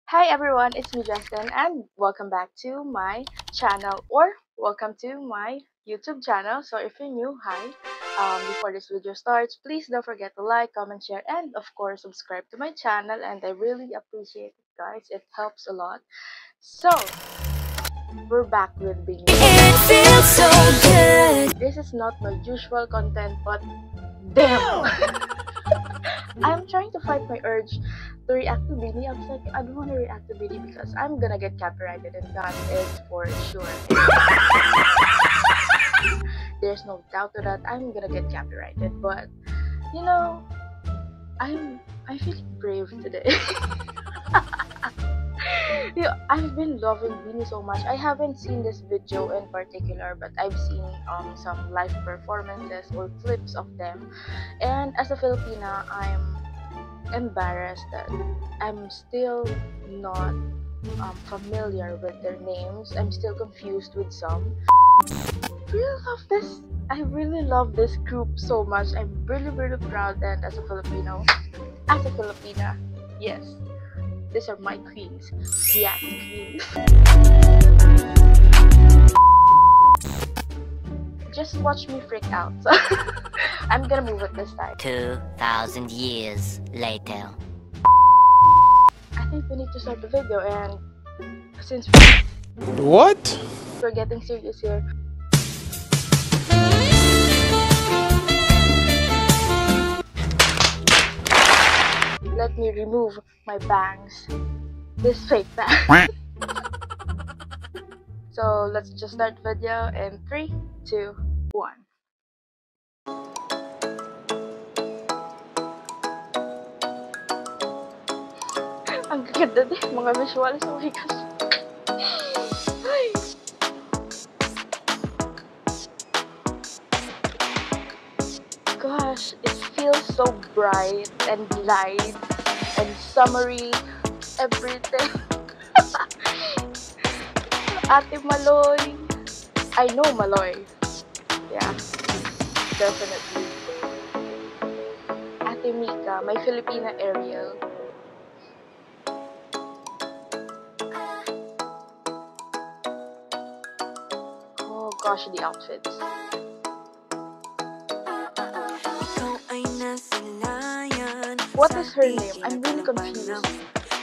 Hi everyone, it's me Justin and welcome back to my channel or welcome to my YouTube channel. So if you're new, hi. Before this video starts, please don't forget to like, comment, share, and of course subscribe to my channel, and I really appreciate it guys. It helps a lot. So we're back with being It feels so good. This is not my usual content, but damn. I'm trying to fight my urge to react to Beanie. I was like, I don't want to react to Beanie because I'm gonna get copyrighted, and that is for sure. There's no doubt to that I'm gonna get copyrighted, but you know, I feel brave today. I've been loving Beanie so much. I haven't seen this video in particular, but I've seen some live performances or clips of them. And as a Filipina, I'm embarrassed that I'm still not familiar with their names. I'm still confused with some. I really love this group so much. I'm really proud, and as a Filipina, yes, these are my queens. Yes, queens. Just watch me freak out. So I'm gonna move it this time. 2,000 years later. I think we need to start the video, and since What? we're getting serious here, let me remove my bangs. This fake bang. So let's just start the video in 3, 2, 1. Ang ganda din, mga visuals. Oh my gosh. Ay. Gosh, it feels so bright and light and summery, everything. Ate Maloy. I know Maloy. Yeah, definitely. Ate Mika, my Filipina Ariel. Oh gosh, the outfits. What is her name? I'm really confused.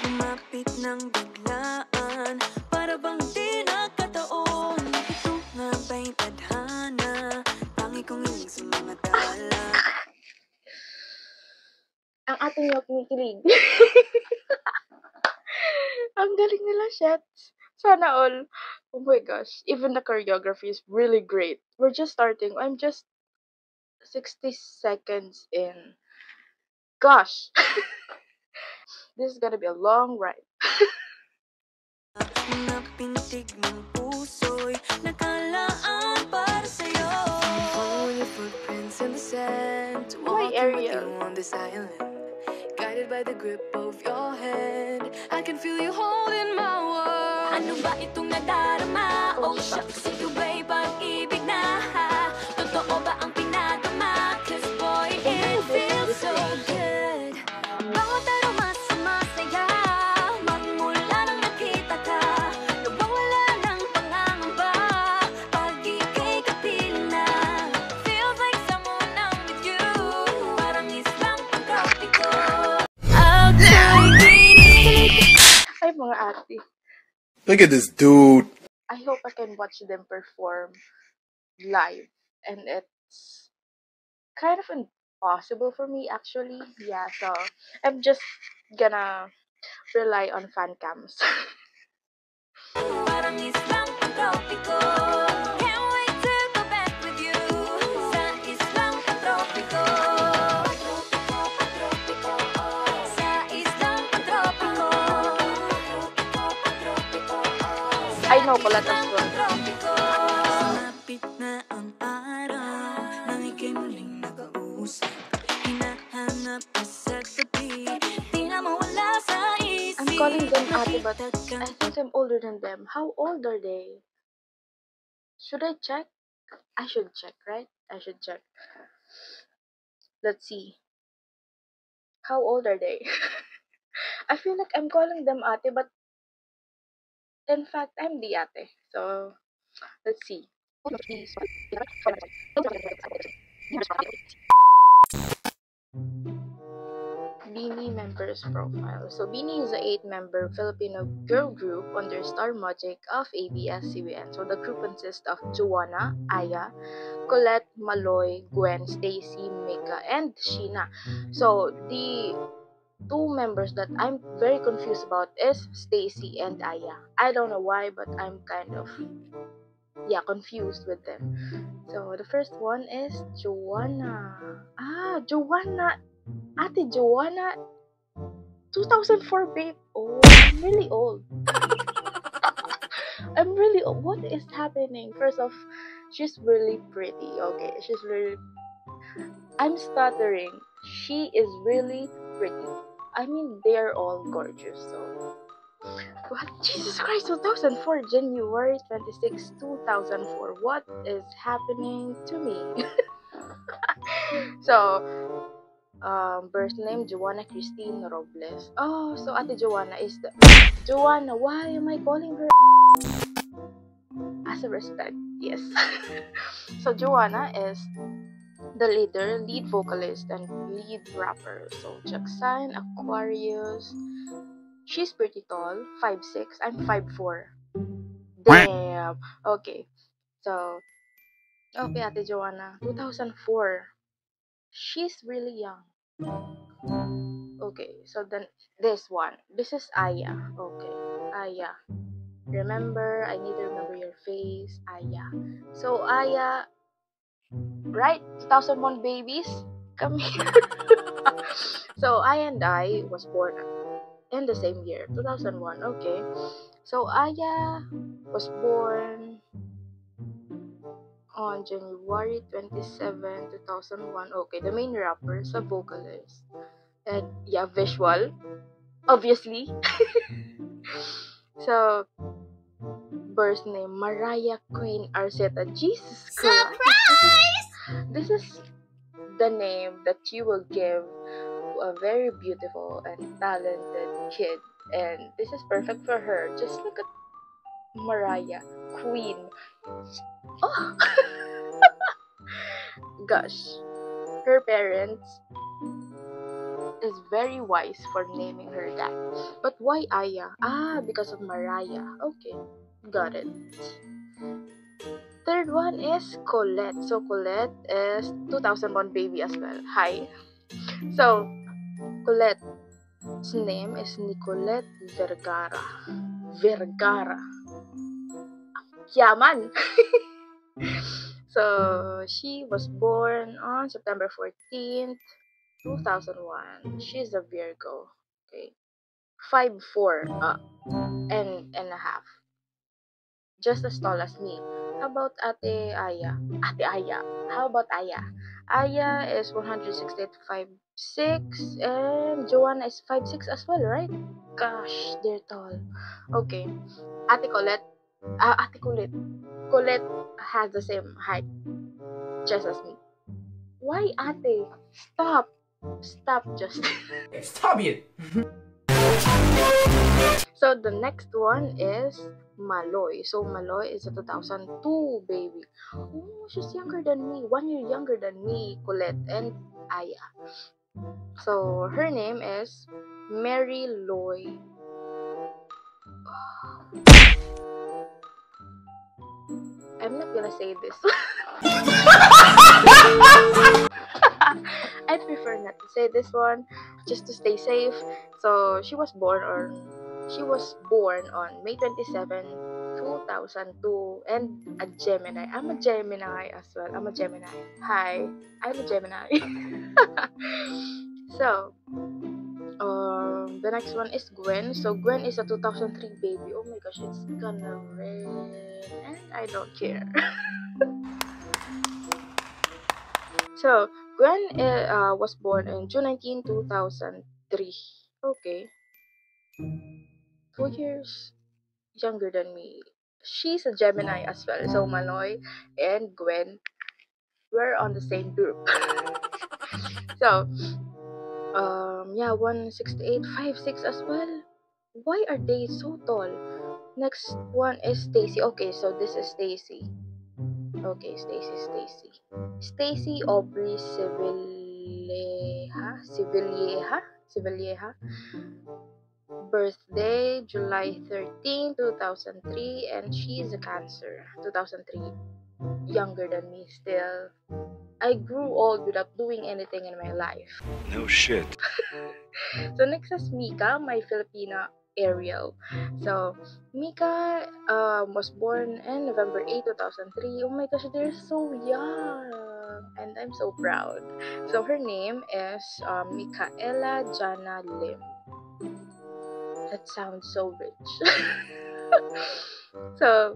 Lumapit ng biglaan, para bang di nakataon. Ito nga ba'y tadhana, tangi kong ilig sa mga tala. Ang ating yung kinikilig. Ang galing nila, shit. Sana all. Oh my gosh. Even the choreography is really great. We're just starting. I'm just 60 seconds in. Gosh. This is gonna be a long ride. Mga pintig ng puso'y nakalaan para sa'yo. Following your footprints in the sand, walking with you on this island, guided by the grip of your hand. I can feel you holding my world. Ano ba itong nadarama? Oh shucks, ito ba'y pag-ibig na? Totoo ba ang pinagama? 'Cause boy, it feels so good. Bawat aroma sumasaya, magmula nang nakita ka. Nawawala ng pangangamba, pag ika'y kapiling na. Feels like someone I'm with you, parang islang pagkapiko. Ay, mga ate. Look at this dude. I hope I can watch them perform live. And it's kind of impossible for me, actually. Yeah, so I'm just gonna rely on fan cams. Parang islang pagkapiko. Can't wait to go back with you sa islang pagtropiko. Sa islang pagtropiko. I know Colatas one. Malapit na ang araw nang ika'y muling nakausap. Hinahanap ka sa tabi, di na mawala sa isip. I'm calling them ate, but I think I'm older than them. How old are they? Should I check? I should check, right? I should check. Let's see. How old are they? I feel like I'm calling them ate, but in fact, I'm the ate. So let's see. Beanie members profile. So Beanie is a 8-member Filipino girl group under Star Magic of ABS-CBN. So the group consists of Joanna, Aya, Colette, Maloy, Gwen, Stacy, Mika, and Sheena. So the two members that I'm very confused about is Stacy and Aya. I don't know why, but I'm kind of confused with them. So the first one is Joanna. Joanna. Ate Joanna, 2004 babe. Oh, I'm really old. I'm really old. What is happening? First off, she's really pretty. Okay, she's really. I'm stuttering. She is really pretty. I mean, they're all gorgeous. So, what? Jesus Christ, 2004, January 26, 2004. What is happening to me? So, birth name Joanna Christine Robles. Oh, so Ate Joanna is the Joanna. Why am I calling her as a respect? Yes. So Joanna is the lead vocalist, and lead rapper. So Jackson Aquarius. She's pretty tall, 5'6". I'm 5'4". Damn. Okay. So okay, Ate Joanna, 2004. She's really young. Okay, so then this one. This is Aya. Okay, Aya. Remember, I need to remember your face. Aya. So Aya, right? 2001 babies. Come here. So Aya and I was born in the same year, 2001. Okay. So Aya was born on January 27, 2001. Okay, the main rapper is a vocalist. And yeah, visual, obviously. So, birth name Mariah Queen Arceta. Jesus Christ! Surprise! This is the name that you will give to a very beautiful and talented kid, and this is perfect for her. Just look at Mariah Queen. Oh, gosh, her parents is very wise for naming her that. But why Aya? Because of Mariah. Okay, got it. Third one is Colette. So Colette is 2001 baby as well. Hi. So Colette's name is Nicolette Vergara. Vergara. Yaman. So she was born on September 14th, 2001. She's a Virgo. Okay. 5'4", and a half. Just as tall as me. How about Ate Aya? Ate Aya. How about Aya? Aya is 168.56 and Joanna is 5'6" as well, right? Gosh, they're tall. Okay. Ate Colette. Ate Colette. Colette has the same height just as me. Why Ate? Stop. Stop, Justin. Stop it! So the next one is Maloy. So Maloy is a 2002 baby. Oh, she's younger than me. 1 year younger than me, Colette and Aya. So her name is Mary Loy. I'm not gonna say this. I prefer not to say this one, just to stay safe. So she was born on May 27, 2002, and a Gemini. I'm a Gemini as well. I'm a Gemini. Hi, I'm a Gemini. So, the next one is Gwen. So Gwen is a 2003 baby. Oh my gosh, it's gonna rain, and I don't care. So Gwen was born on June 19, 2003. Okay. 2 years younger than me. She's a Gemini as well. So Maloy and Gwen were on the same group. So Yeah, 168, 5'6" as well. Why are they so tall? Next one is Stacy. Okay, so this is Stacy. Okay, Stacy Aubrey Civilieja. Birthday July 13, 2003, and she's a Cancer. 2003. Younger than me still. I grew old without doing anything in my life. No shit. So next is Mika, my Filipina Ariel. So Mika was born in November 8, 2003. Oh my gosh, they're so young, and I'm so proud. So her name is Micaela Jana Lim. That sounds so rich. So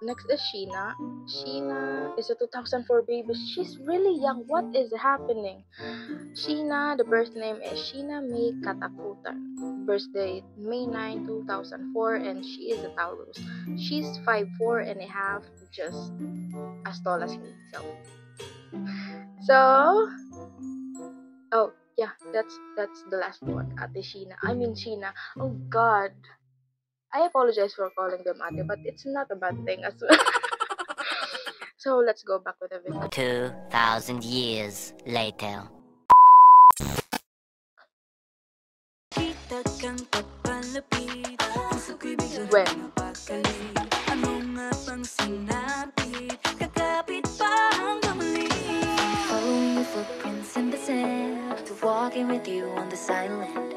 next is Sheena. Sheena is a 2004 baby. She's really young. What is happening? Sheena, the birth name is Sheena May Katakutan. Birthday May 9, 2004, and she is a Taurus. She's 5'4" and a half, just as tall as me. So oh yeah, that's the last one. Ate Sheena. I mean Sheena. Oh God. I apologize for calling them ate, but it's not a bad thing as well. So let's go back with the video. 2,000 years later. When? Following your footprints in the sand, walking with you on this island,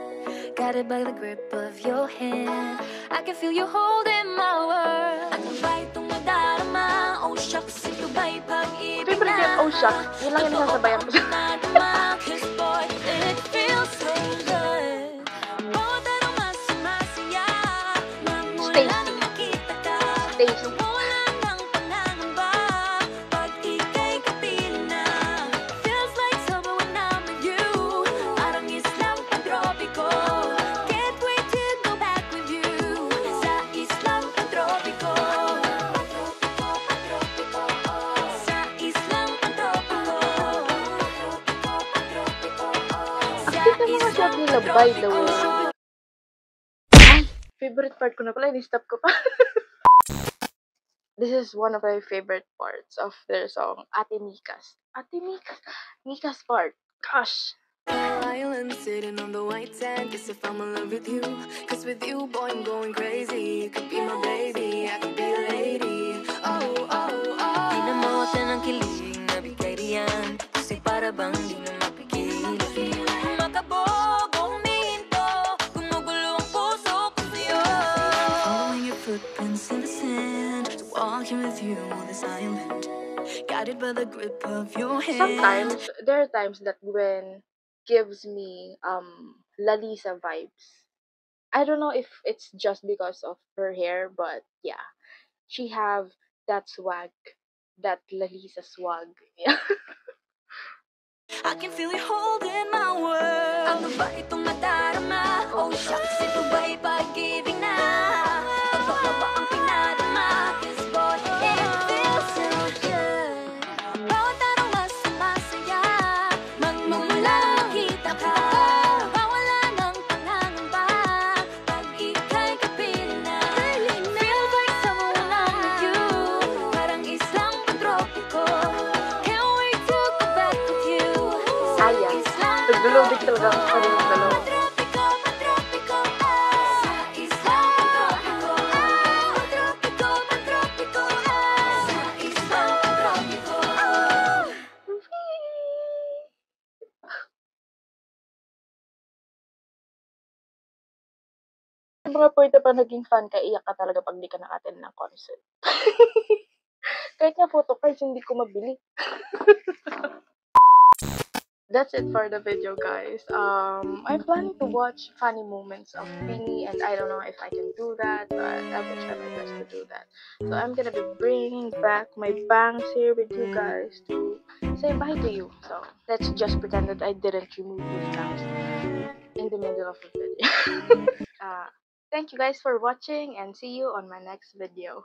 guided by the grip of your hand. I can feel you holding my world. Ano ba itong nadarama? Oh shucks, ito ba'y pag-ibig Favorite yun, oh shucks. Yun lang yung nasasabayan ko. Cause boy, it feels so good. Bawat araw mas sumasaya. Magmula nang makita ka. Stacy. Wala nang pangangamba. Pag ika'y kapiling na. Feels like summer when I'm with you. Parang islang pantropiko. Can't wait to go back with you. Sa islang pantropiko. Sa islang pantropiko. Akit na mga shot nila, by the way. Ay, favorite part ko na pala, in-stop ko pa. This is one of my favorite parts of their song, Ate Mika's. Ate Mika's part. Gosh. Island sitting on the white sand. Guess if I'm in love with you, cause with you, boy, I'm going crazy. You could be my baby, I could be a lady. Oh, oh, oh. Di na mawatan ang kilig na bigay riyan. Kasi para bang di na mapigil. Makabog o huminto, gumugulo ang puso ko sa'yo. Following your footprints in the sand, walking with you on this island, guided by the grip of your hand. Sometimes, there are times that Gwen gives me Lalisa vibes. I don't know if it's just because of her hair, but yeah, she have that swag, that Lalisa swag. Yeah. I can feel you holding my world. Ano ba itong nadarama? Oh shucks, ito ba'y pag-ibig na? Ano ba ang pinadama? Cause boy, it feels so good. Bawat araw mas sumasaya. Magmumula makita ka. Mawala ng pangangamba. Pag ika'y kapiling na. Feels like summer when I'm with you. Parang islang pantropiko. Can't wait to go back with you. Ayan. Nagdulubig talaga ang kanilang dalawa. Yung mga point na pa naging fan ka, iyak ka talaga pag di ka na-attend ng concert. Kahit nga photo cards, hindi ko mabili. That's it for the video, guys. I'm planning to watch funny moments of Beanie, and I don't know if I can do that, but I will try my best to do that. So I'm gonna be bringing back my bangs here with you guys to say bye to you. So let's just pretend that I didn't remove these bangs in the middle of the video. Thank you guys for watching, and see you on my next video.